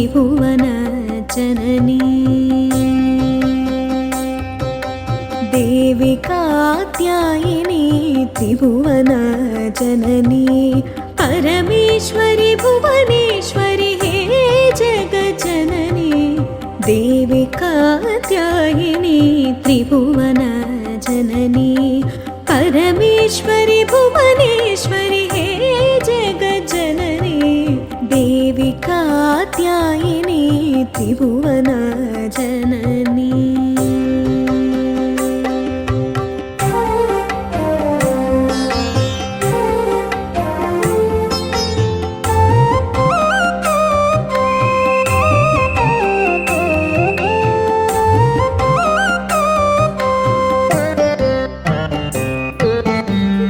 त्रिभुवन जननी देवी कात्यायिनी त्रिभुवन जननी परमेश्वरी भुवनेश्वरी हे जगज्जननी देवी कात्यायिनी त्रिभुवन जननी परमेश्वरी भुवनेश्वरी हे जगज्जननी देवी कात्यायिनी त्रिभुवन जननी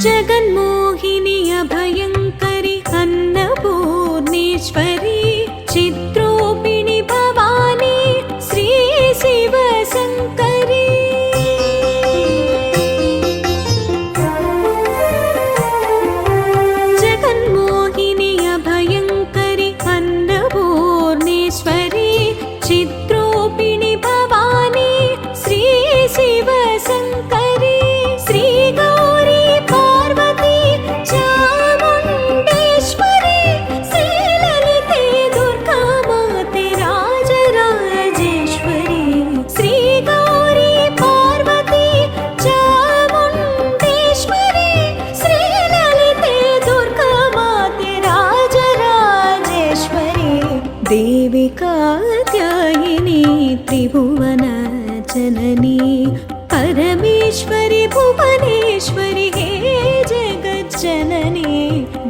जगन्मोहिनी अभयंकरी अन्नपूर्णेश्वरी चित्रोपिणी भवानी श्री शिवशंकरी जगन्मोहिनी अभयंकरी अन्नपूर्णेश्वरी चित्रोपिणी भवानी श्री शिवशंकरी श्री गौरी पार्वती चामुंडेश्वरी श्री ललिते दुर्गा माते राजराजेश्वरी श्री गौरी पार्वती चामुंडेश्वरी श्री ललिते दुर्गा माते राजराजेश्वरी देवी कात्यायिनी त्रिभुवन जननी परमेश्वरी भुवनेश्वरी हे जगज्जननी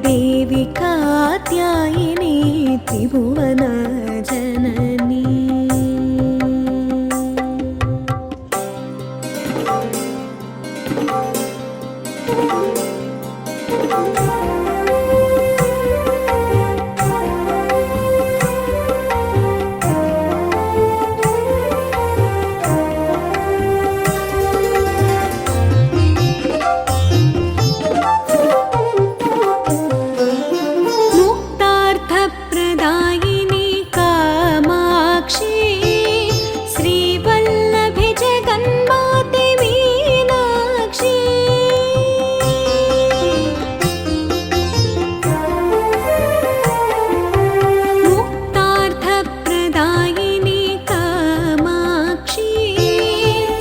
देवी कात्यायिनी त्रिभुवन जननी मुक्तार्थप्रदायिनी कामाक्षी श्रीवल्लभे जगन्माते मीनाक्षी मुक्तार्थप्रदायिनी कामाक्षी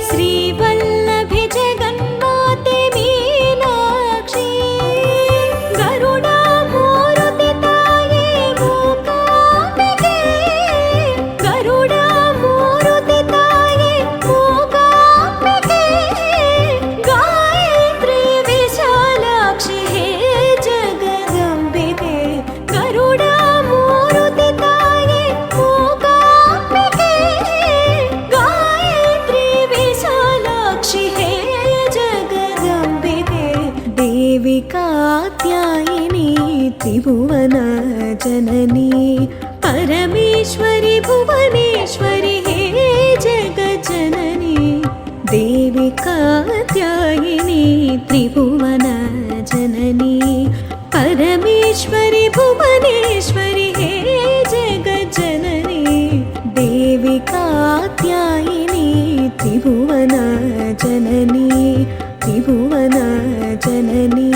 श्रीवल्लभे जगन्माते मीनाक्षी गरुडा मोरुतिताये मूकाम्बिके गरुडा मोरुतिताये मूकाम्बिके गायत्री विशालाक्षि हे जगदम्बिके गरुडा मोरुतिताये मूकाम्बिके गायत्री विशालाक्षि हे जगदम्बिके देवी कात्यायिनी त्रिभुवन जननी परमेश्वरी भुवनेश्वरी हे जगज्जननी देवी कात्यायिनी त्रिभुवन जननी परमेश्वरी भुवनेश्वरी हे जगज्जननी देवी कात्यायिनी त्रिभुवन जननी त्रिभुवन जननी